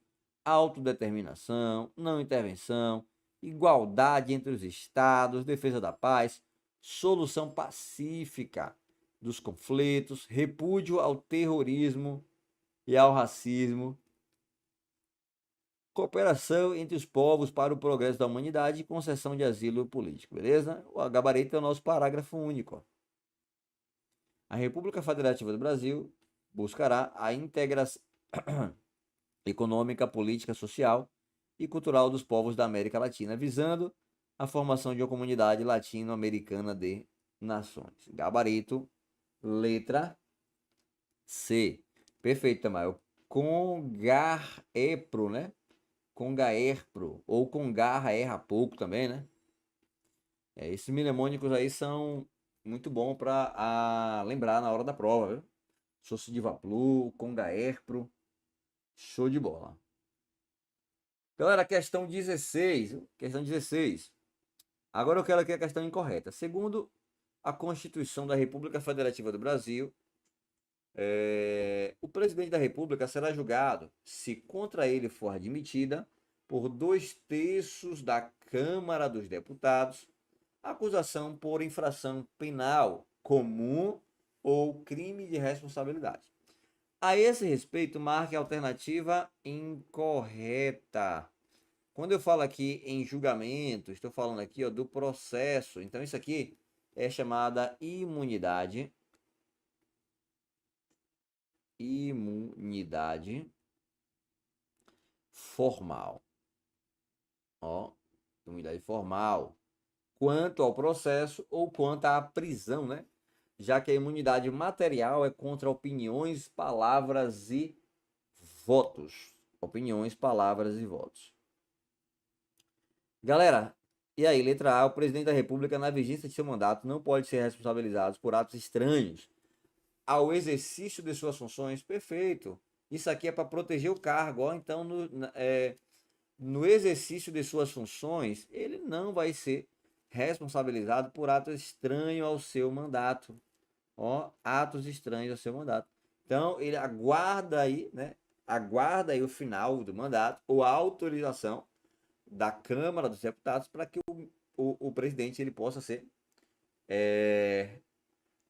autodeterminação, não intervenção, igualdade entre os estados, defesa da paz, solução pacífica dos conflitos, repúdio ao terrorismo e ao racismo, cooperação entre os povos para o progresso da humanidade e concessão de asilo político, beleza? O gabarito é o nosso parágrafo único. A República Federativa do Brasil buscará a integração econômica, política, social e cultural dos povos da América Latina, visando a formação de uma comunidade latino-americana de nações. Gabarito, letra C. Perfeito, Tamayo. Congarepro, né? Congaerpro, ou congarra erra pouco também, né? Esses mnemônicos aí são muito bons para lembrar na hora da prova, viu? Socidivaplu, congaerpro, show de bola. Galera, questão 16. Questão 16. Agora eu quero aqui a questão incorreta. Segundo a Constituição da República Federativa do Brasil, o presidente da República será julgado, se contra ele for admitida, por 2/3 da Câmara dos Deputados, acusação por infração penal comum ou crime de responsabilidade. A esse respeito, marque a alternativa incorreta. Quando eu falo aqui em julgamento, estou falando aqui, ó, do processo. Então, isso aqui é chamada imunidade. Imunidade formal. Ó, imunidade formal. Quanto ao processo ou quanto à prisão, né? Já que a imunidade material é contra opiniões, palavras e votos. Opiniões, palavras e votos. Galera, e aí, letra A, o presidente da República, na vigência de seu mandato, não pode ser responsabilizado por atos estranhos ao exercício de suas funções. Perfeito. Isso aqui é para proteger o cargo, ó. Então, no exercício de suas funções, ele não vai ser responsabilizado por atos estranhos ao seu mandato. Ó, atos estranhos ao seu mandato. Então, ele aguarda aí, né? Aguarda aí o final do mandato ou a autorização da Câmara dos Deputados para que o presidente ele possa ser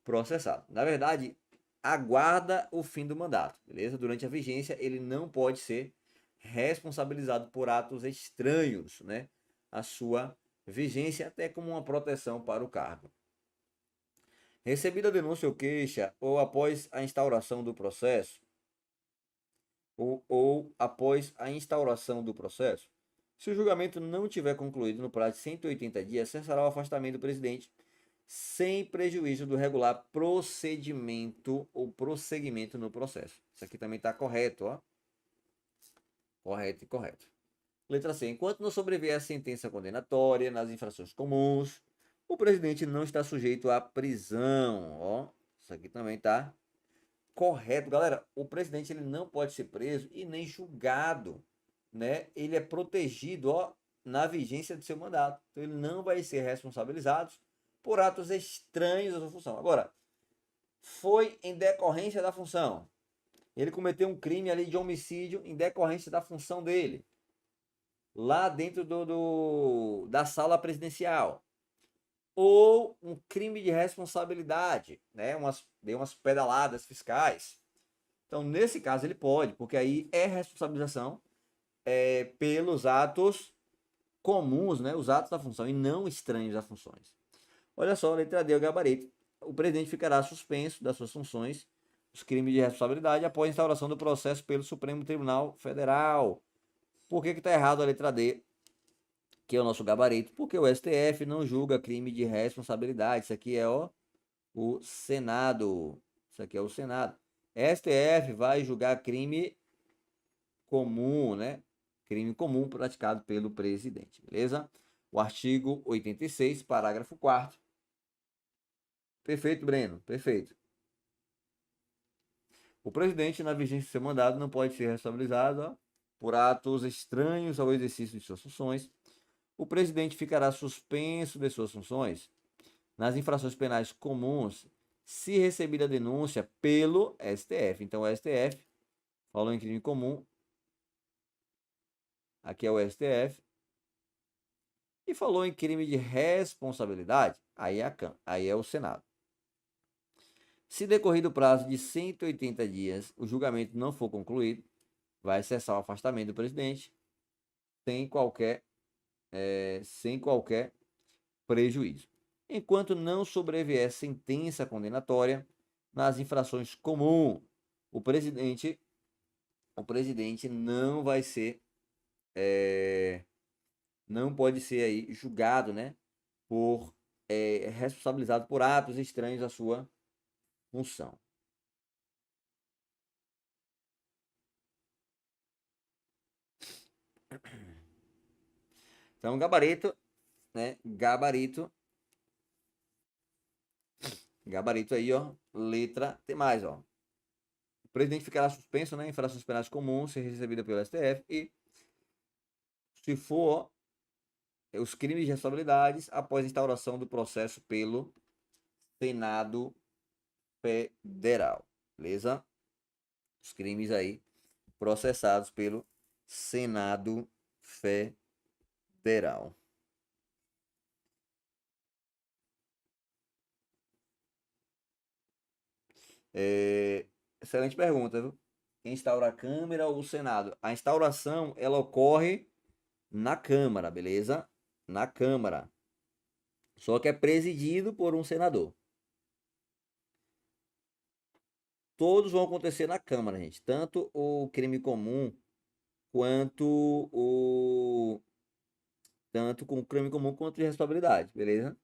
processado. Na verdade, aguarda o fim do mandato, beleza? Durante a vigência, ele não pode ser responsabilizado por atos estranhos, né? A sua vigência, até como uma proteção para o cargo. Recebida a denúncia ou queixa, ou após a instauração do processo, ou após a instauração do processo, se o julgamento não tiver concluído no prazo de 180 dias, cessará o afastamento do presidente sem prejuízo do regular procedimento ou prosseguimento no processo. Isso aqui também está correto, ó. Correto e correto. Letra C. Enquanto não sobrevier a sentença condenatória nas infrações comuns, o presidente não está sujeito à prisão, ó. Isso aqui também está correto. Galera, o presidente ele não pode ser preso e nem julgado, né? Ele é protegido, ó, na vigência do seu mandato. Então ele não vai ser responsabilizado por atos estranhos à sua função. Agora, foi em decorrência da função. Ele cometeu um crime ali de homicídio em decorrência da função dele. Lá dentro da sala presidencial. ou um crime de responsabilidade, né? Deu umas pedaladas fiscais. Então, nesse caso, ele pode, porque aí é responsabilização pelos atos comuns, né? Os atos da função e não estranhos às funções. Olha só, letra D, o gabarito. O presidente ficará suspenso das suas funções, os crimes de responsabilidade, após a instauração do processo pelo Supremo Tribunal Federal. Por que está errado a letra D, que é o nosso gabarito? Porque o STF não julga crime de responsabilidade. Isso aqui é o Senado. Isso aqui é o Senado. STF vai julgar crime comum, né? Crime comum praticado pelo presidente, beleza? O artigo 86, parágrafo 4º. Perfeito, Breno, perfeito. O presidente, na vigência do seu mandado, não pode ser responsabilizado, ó, por atos estranhos ao exercício de suas funções. O presidente ficará suspenso de suas funções nas infrações penais comuns se recebida denúncia pelo STF. Então, o STF falou em crime comum. Aqui é o STF. E falou em crime de responsabilidade. Aí é o Senado. Se decorrido o prazo de 180 dias o julgamento não for concluído, vai cessar o afastamento do presidente sem qualquer prejuízo. Enquanto não sobrevier sentença condenatória nas infrações comuns, o presidente não vai ser, não pode ser aí julgado, né, por responsabilizado por atos estranhos à sua função. Então, gabarito, né? Gabarito aí, ó. Letra T mais, ó. O presidente ficará suspenso, né? Infrações penais comuns, se recebida pelo STF. E se for os crimes de responsabilidades após a instauração do processo pelo Senado Federal. Beleza? Os crimes aí processados pelo Senado Federal. Excelente pergunta, viu? Quem instaura a Câmara ou o Senado? A instauração, ela ocorre na Câmara, beleza? Na Câmara. Só que é presidido por um senador. Todos vão acontecer na Câmara, gente. Tanto o crime comum quanto o tanto com o crime comum quanto de responsabilidade, beleza?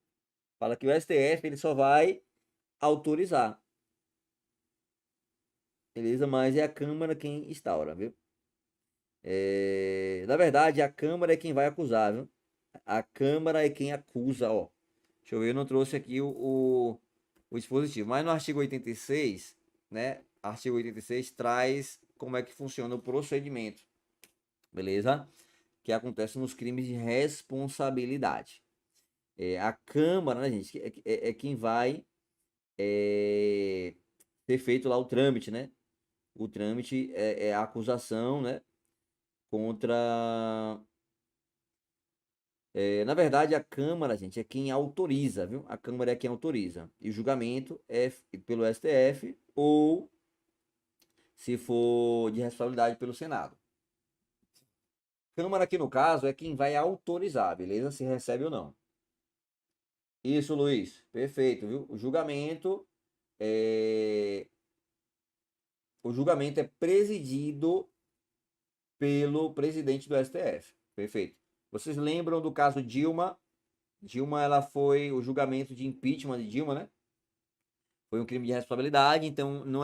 Fala que o STF ele só vai autorizar. Beleza? Mas é a Câmara quem instaura, viu? Na verdade, a Câmara é quem vai acusar, viu? A Câmara é quem acusa, ó. Deixa eu ver, eu não trouxe aqui o dispositivo. Mas no artigo 86, né? Artigo 86 traz como é que funciona o procedimento. Beleza? Que acontece nos crimes de responsabilidade. A Câmara, né, gente, é quem vai ter feito lá o trâmite, né? O trâmite é a acusação, né? Contra. Na verdade, a Câmara, gente, é quem autoriza, viu? A Câmara é quem autoriza. E o julgamento é pelo STF ou, se for de responsabilidade, pelo Senado. Câmara, aqui no caso, é quem vai autorizar, beleza? Se recebe ou não. Isso, Luiz. Perfeito, viu? O julgamento é presidido pelo presidente do STF. Perfeito. Vocês lembram do caso Dilma? Dilma, ela foi o julgamento de impeachment de Dilma, né? Foi um crime de responsabilidade, então não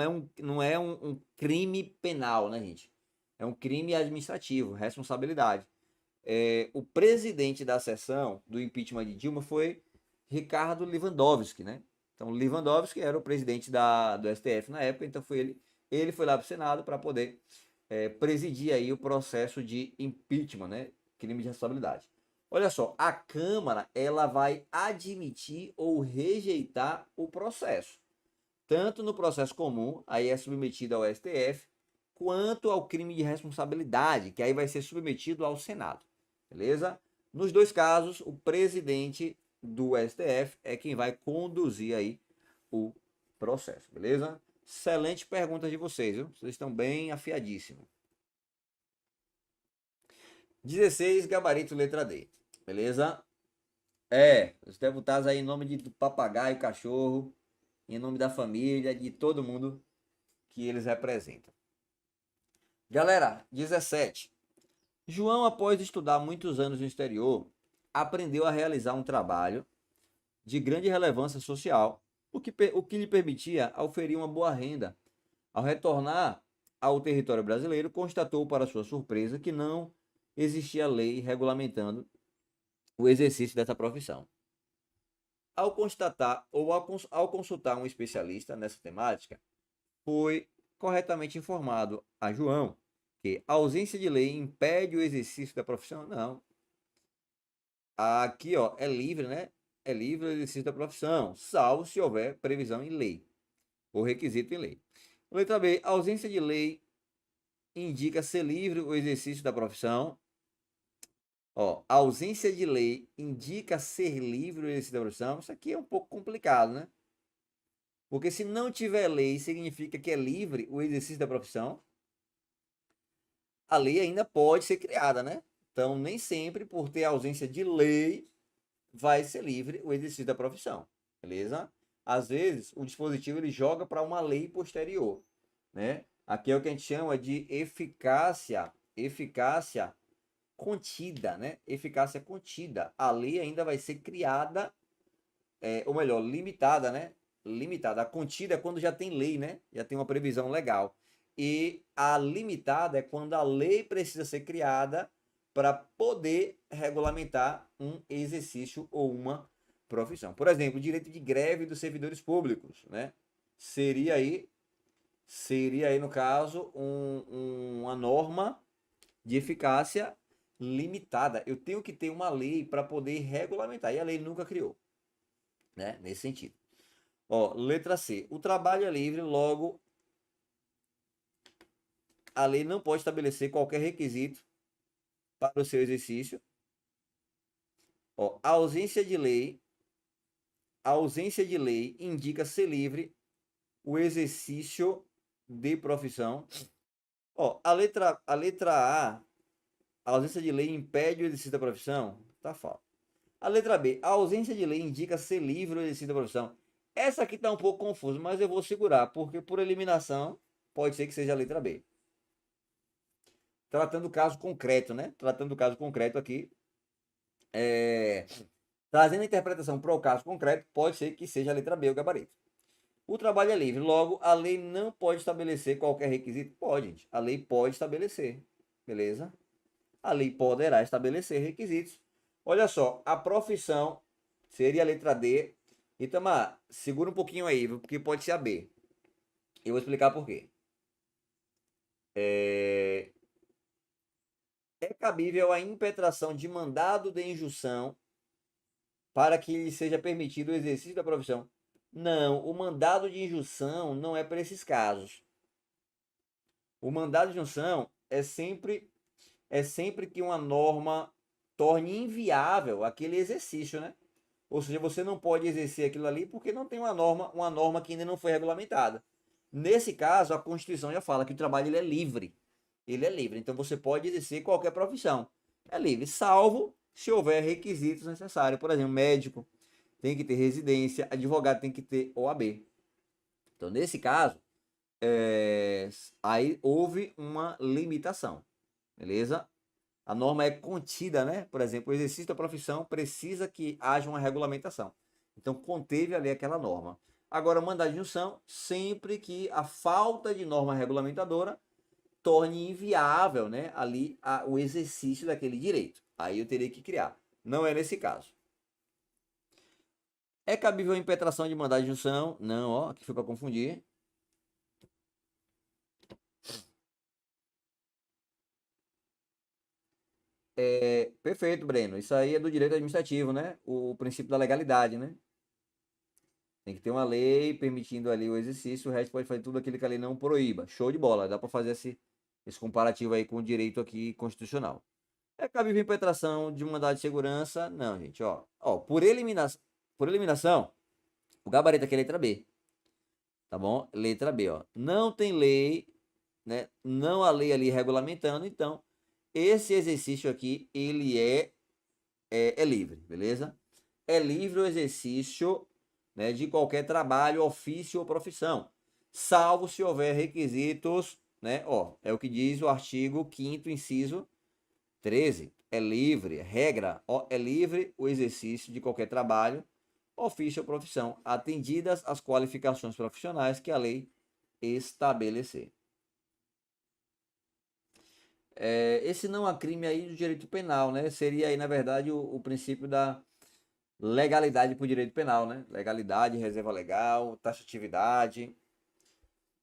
é um crime penal, né, gente? É um crime administrativo, responsabilidade. O presidente da sessão do impeachment de Dilma foi Ricardo Lewandowski, né? Então, Lewandowski era o presidente do STF na época, então ele foi lá para o Senado para poder presidir aí o processo de impeachment, né? Crime de responsabilidade. Olha só, a Câmara ela vai admitir ou rejeitar o processo. Tanto no processo comum, aí é submetido ao STF, quanto ao crime de responsabilidade, que aí vai ser submetido ao Senado. Beleza? Nos dois casos, o presidente do STF é quem vai conduzir aí o processo, beleza? Excelente pergunta de vocês, viu? Vocês estão bem afiadíssimos. 16, gabarito letra D, beleza? Os deputados aí em nome de papagaio, cachorro, em nome da família, de todo mundo que eles representam. Galera, 17. João, após estudar muitos anos no exterior, aprendeu a realizar um trabalho de grande relevância social, o que lhe permitia oferir uma boa renda. Ao retornar ao território brasileiro, constatou, para sua surpresa, que não existia lei regulamentando o exercício dessa profissão. Ao constatar ou ao consultar um especialista nessa temática, foi corretamente informado a João que a ausência de lei impede o exercício da profissão. Não. Aqui, ó, é livre, né? É livre o exercício da profissão, salvo se houver previsão em lei, ou requisito em lei. Letra B. A ausência de lei indica ser livre o exercício da profissão. Ó, a ausência de lei indica ser livre o exercício da profissão. Isso aqui é um pouco complicado, né? Porque se não tiver lei, significa que é livre o exercício da profissão. A lei ainda pode ser criada, né? Então, nem sempre, por ter ausência de lei, vai ser livre o exercício da profissão, beleza? Às vezes, o dispositivo ele joga para uma lei posterior, né? Aqui é o que a gente chama de eficácia contida, né? Eficácia contida. A lei ainda vai ser criada, ou melhor, limitada, né? Limitada. A contida é quando já tem lei, né? Já tem uma previsão legal. E a limitada é quando a lei precisa ser criada para poder regulamentar um exercício ou uma profissão. Por exemplo, o direito de greve dos servidores públicos, né? Seria aí no caso, uma norma de eficácia limitada. Eu tenho que ter uma lei para poder regulamentar, e a lei nunca criou, né? Nesse sentido. Ó, letra C. O trabalho é livre, logo a lei não pode estabelecer qualquer requisito para o seu exercício. Ó, a ausência de lei indica ser livre o exercício de profissão. Ó, a letra A, a ausência de lei impede o exercício da profissão. Tá falso. A letra B, a ausência de lei indica ser livre o exercício da profissão. Essa aqui tá um pouco confusa, mas eu vou segurar, porque por eliminação pode ser que seja a letra B. Tratando do caso concreto, né? Tratando do caso concreto aqui, trazendo a interpretação para o caso concreto, pode ser que seja a letra B o gabarito. O trabalho é livre, logo, a lei não pode estabelecer qualquer requisito? Pode, gente. A lei pode estabelecer, beleza? A lei poderá estabelecer requisitos. Olha só, a profissão seria a letra D. Itamar, segura um pouquinho aí, porque pode ser a B. Eu vou explicar por quê. É cabível a impetração de mandado de injunção para que lhe seja permitido o exercício da profissão. Não, o mandado de injunção não é para esses casos. O mandado de injunção é sempre que uma norma torne inviável aquele exercício, né? Ou seja, você não pode exercer aquilo ali porque não tem uma norma que ainda não foi regulamentada. Nesse caso, a Constituição já fala que o trabalho ele é livre. Ele é livre, então você pode exercer qualquer profissão. É livre, salvo se houver requisitos necessários. Por exemplo, médico tem que ter residência, advogado tem que ter OAB. Então, nesse caso, aí houve uma limitação, beleza? A norma é contida, né? Por exemplo, o exercício da profissão precisa que haja uma regulamentação. Então, conteve ali aquela norma. Agora, mandado de injunção, sempre que a falta de norma regulamentadora torne inviável, né, ali o exercício daquele direito. Aí eu teria que criar. Não é nesse caso. É cabível a impetração de mandado de injunção? Não, ó, aqui foi para confundir. Perfeito, Breno. Isso aí é do direito administrativo, né? O princípio da legalidade, né? Tem que ter uma lei permitindo ali o exercício, o resto pode fazer tudo aquilo que a lei não proíba. Show de bola. Dá para fazer esse comparativo aí com o direito aqui constitucional. É cabível impetração de mandado de segurança? Não, gente, ó. Ó, por eliminação, o gabarito aqui é letra B. Tá bom? Letra B, ó. Não tem lei, né? Não há lei ali regulamentando, então esse exercício aqui, ele é livre, beleza? É livre o exercício, né, de qualquer trabalho, ofício ou profissão, salvo se houver requisitos, né? Ó, é o que diz o artigo 5º, inciso 13. É livre, regra, ó, é livre o exercício de qualquer trabalho, ofício ou profissão, atendidas as qualificações profissionais que a lei estabelecer. Esse não há crime aí do direito penal, né? Seria aí, na verdade, o princípio da legalidade para o direito penal, né? Legalidade, reserva legal, taxatividade.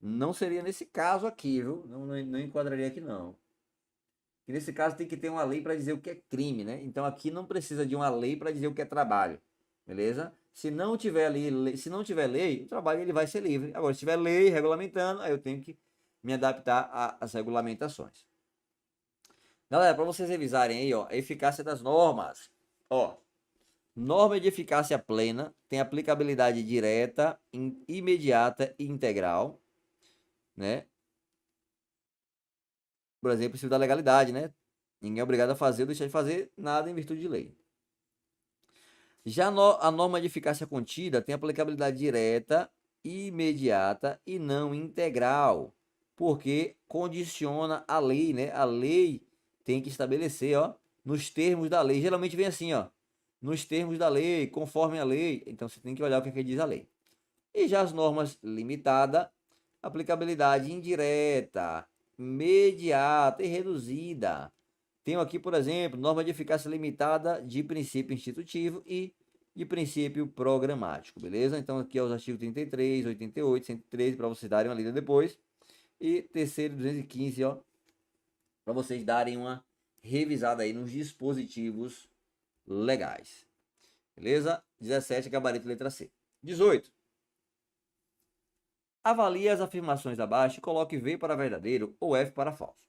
Não seria nesse caso aqui, viu? Não enquadraria aqui, não. E nesse caso tem que ter uma lei para dizer o que é crime, né? Então aqui não precisa de uma lei para dizer o que é trabalho, beleza? Se não tiver lei, o trabalho ele vai ser livre. Agora, se tiver lei regulamentando, aí eu tenho que me adaptar às regulamentações. Galera, para vocês revisarem aí, ó, a eficácia das normas. Ó, norma de eficácia plena tem aplicabilidade direta, imediata e integral, né? Por exemplo, princípio da legalidade, né? Ninguém é obrigado a fazer ou deixar de fazer nada em virtude de lei. Já a norma de eficácia contida tem aplicabilidade direta, imediata e não integral, porque condiciona a lei, né? A lei tem que estabelecer, ó, nos termos da lei. Geralmente vem assim, ó, nos termos da lei, conforme a lei. Então você tem que olhar o que é que diz a lei. E já as normas limitada, aplicabilidade indireta, imediata e reduzida. Tenho aqui, por exemplo, norma de eficácia limitada de princípio institutivo e de princípio programático, beleza? Então aqui é os artigos 33, 88, 113, para vocês darem uma lida depois. E terceiro, 215, ó, para vocês darem uma revisada aí nos dispositivos legais. Beleza? 17, gabarito letra C. 18. Avalie as afirmações abaixo e coloque V para verdadeiro ou F para falso.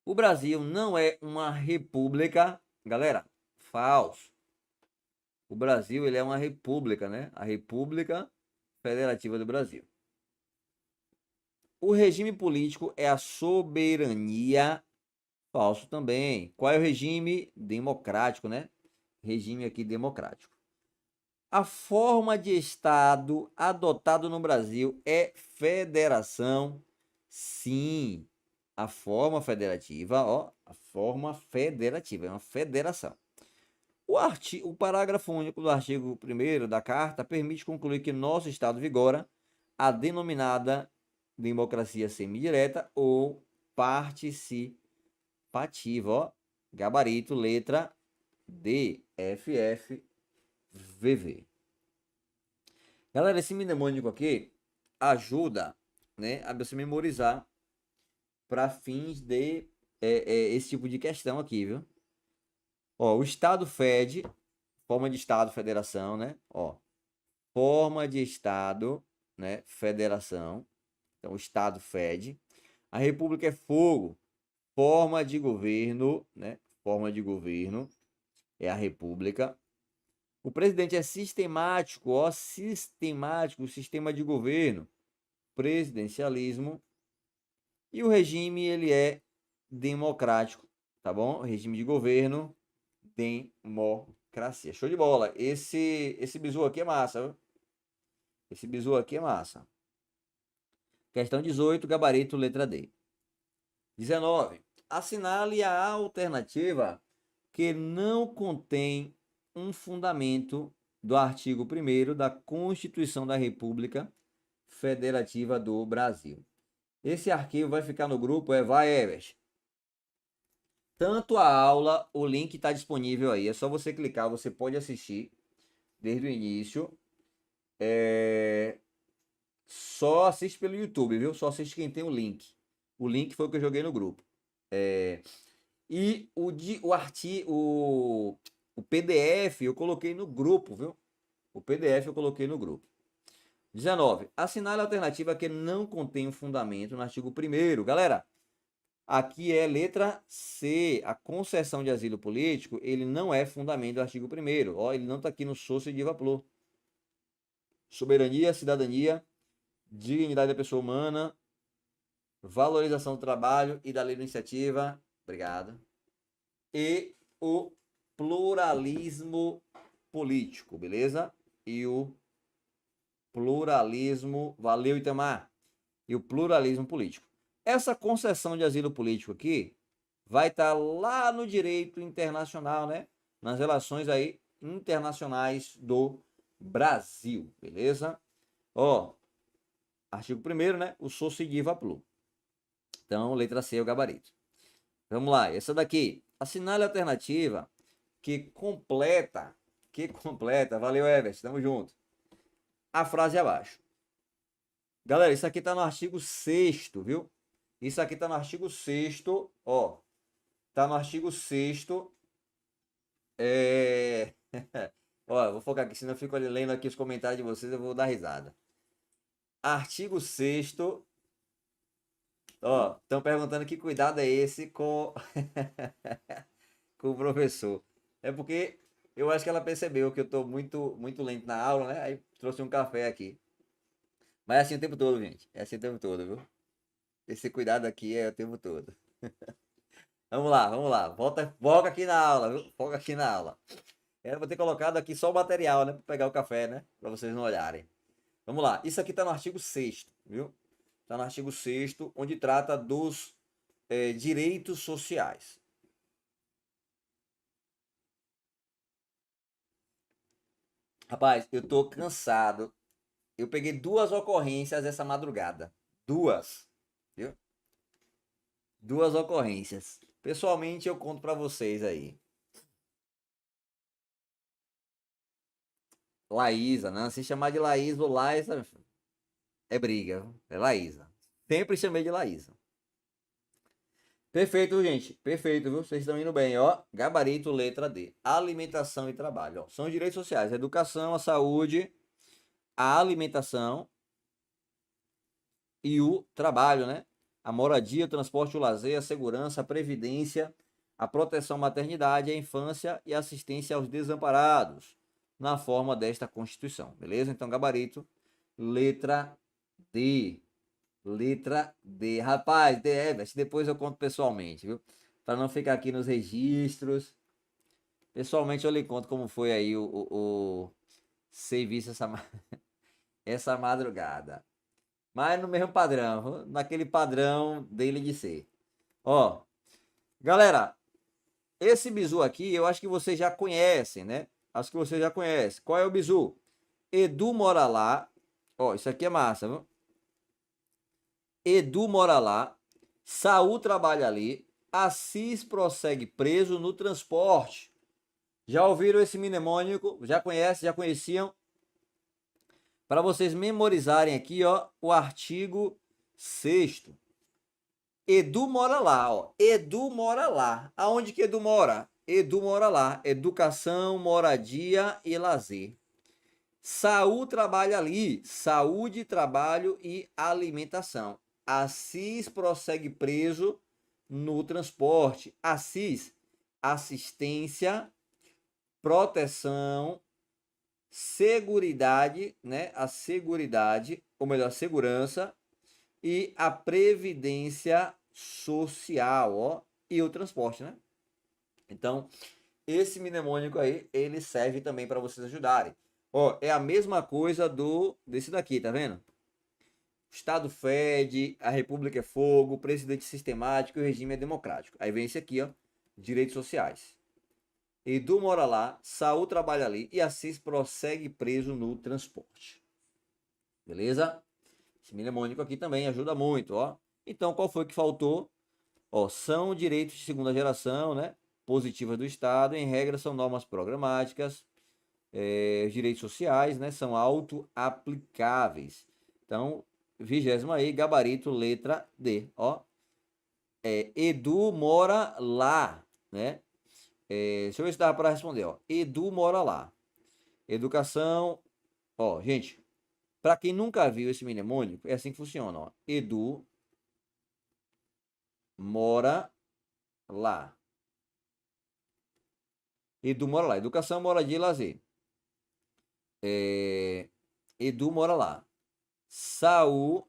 O Brasil não é uma república, galera, falso. O Brasil ele é uma república, né? A República Federativa do Brasil. O regime político é a soberania, falso também. Qual é o regime? Democrático, né? Regime aqui democrático. A forma de Estado adotado no Brasil é federação, sim. A forma federativa, ó, a forma federativa, é uma federação. O parágrafo único do artigo 1º da Carta permite concluir que nosso Estado vigora a denominada democracia semidireta ou participativa, ó, gabarito, letra D, F, F, VV. Galera, esse mnemônico aqui ajuda, né, a você memorizar para fins de esse tipo de questão aqui, viu? Ó, o Estado fede, forma de Estado, federação, né? Ó, forma de Estado, né? Federação. Então, o Estado fede. A República é fogo, forma de governo, né? Forma de governo é a República. O presidente é sistemático, ó, sistemático, sistema de governo, presidencialismo. E o regime, ele é democrático, tá bom? Regime de governo, democracia. Show de bola. Esse bizu aqui é massa, viu? Esse bizu aqui é massa. Questão 18, gabarito, letra D. 19. Assinale a alternativa que não contém um fundamento do artigo 1º da Constituição da República Federativa do Brasil. Esse arquivo vai ficar no grupo, vai, Evers. Tanto a aula, o link está disponível aí, é só você clicar, você pode assistir desde o início. Só assiste pelo YouTube, viu? Só assiste quem tem o link. O link foi o que eu joguei no grupo. E o PDF eu coloquei no grupo, viu? O PDF eu coloquei no grupo. 19. Assinale a alternativa que não contém um fundamento no artigo 1º. Galera, Aqui é letra C. A concessão de asilo político, ele não é fundamento do artigo 1º. Ó, ele não está aqui no Socio Diva Plo. Soberania, cidadania, dignidade da pessoa humana, valorização do trabalho e da livre iniciativa. Obrigado. E o pluralismo político, beleza? E o pluralismo, valeu Itamar, e o pluralismo político. Essa concessão de asilo político aqui vai estar lá no direito internacional, né? Nas relações aí internacionais do Brasil, beleza? Ó, artigo 1º, né? O Sociediva Plu. Então, letra C é o gabarito. Vamos lá, essa daqui. Assinale a alternativa que completa, valeu Everton, tamo junto, a frase abaixo. Galera, isso aqui tá no artigo 6º, viu? Isso aqui tá no artigo 6º, ó. Tá no artigo 6º. Ó, eu vou focar aqui, senão eu fico ali lendo aqui os comentários de vocês, eu vou dar risada. Artigo 6º. Ó, estão perguntando que cuidado é esse com com o professor. É porque eu acho que ela percebeu que eu tô muito lento na aula, né? Aí trouxe um café aqui. Mas é assim o tempo todo, gente. É assim o tempo todo, viu? Esse cuidado aqui é o tempo todo. Vamos lá, vamos lá. Volta aqui na aula, viu? Foca aqui na aula. Eu vou ter colocado aqui só o material, né? Para pegar o café, né? Para vocês não olharem. Vamos lá. Isso aqui tá no artigo 6º, viu? Tá no artigo 6º, onde trata dos direitos sociais. Rapaz, eu tô cansado. Eu peguei 2 ocorrências essa madrugada. 2, viu? 2 ocorrências. Pessoalmente, eu conto para vocês aí. Laísa, né? Se chamar de Laísa ou Laísa, é briga. É Laísa. Sempre chamei de Laísa. Perfeito, gente. Perfeito, viu? Vocês estão indo bem, ó. Gabarito, letra D. Alimentação e trabalho. Ó. São os direitos sociais. A educação, a saúde, a alimentação e o trabalho, né? A moradia, o transporte, o lazer, a segurança, a previdência, a proteção à maternidade, a infância e assistência aos desamparados, na forma desta Constituição, beleza? Então, gabarito, letra D. Letra D. Rapaz, depois eu conto pessoalmente, viu? Para não ficar aqui nos registros. Pessoalmente eu lhe conto como foi aí o serviço essa madrugada. Mas no mesmo padrão, naquele padrão dele de ser. Ó, galera, esse bizu aqui eu acho que vocês já conhecem, né? Acho que vocês já conhecem. Qual é o bizu? Edu mora lá. Ó, isso aqui é massa, viu? Edu mora lá. Saul trabalha ali. Assis prossegue preso no transporte. Já ouviram esse mnemônico? Já conhecem? Já conheciam? Para vocês memorizarem aqui, ó, o artigo 6º. Edu mora lá, ó. Edu mora lá. Aonde que Edu mora? Edu mora lá. Educação, moradia e lazer. Saúl trabalha ali. Saúde, trabalho e alimentação. Assis prossegue preso no transporte. Assis, assistência, proteção, seguridade, né? A seguridade, ou melhor, segurança e a previdência social, ó, e o transporte, né? Então, esse mnemônico aí, ele serve também para vocês ajudarem. Ó, é a mesma coisa desse daqui, tá vendo? Estado fede, a república é fogo, presidente sistemático e o regime é democrático. Aí vem esse aqui, ó, direitos sociais. Edu mora lá, Saúl trabalha ali e Assis prossegue preso no transporte. Beleza? Esse mnemônico aqui também ajuda muito, ó. Então, qual foi que faltou? Ó, são direitos de segunda geração, né? Positivas do Estado, em regra são normas programáticas, os direitos sociais, né? São auto-aplicáveis. Então, 20º aí, gabarito, letra D, ó. Edu mora lá, né? Deixa eu ver se dá para responder, ó. Edu mora lá. Educação, ó, gente, para quem nunca viu esse mnemônico, é assim que funciona, ó. Edu mora lá. Edu mora lá. Educação, moradia e lazer. Edu mora lá. Saul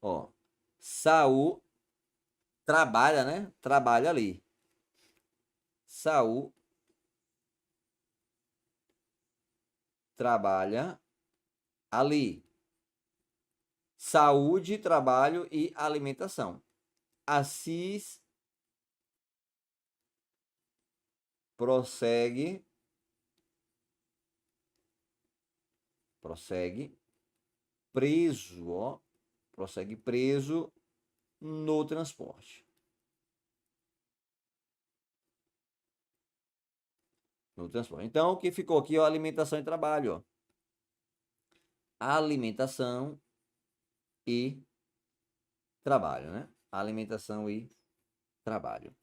ó, Saul trabalha, né? Trabalha ali. Saul trabalha ali. Saúde, trabalho e alimentação. Assis prossegue preso, ó, prossegue preso no transporte. No transporte. Então, o que ficou aqui, ó, alimentação e trabalho, ó. Alimentação e trabalho, né? Alimentação e trabalho.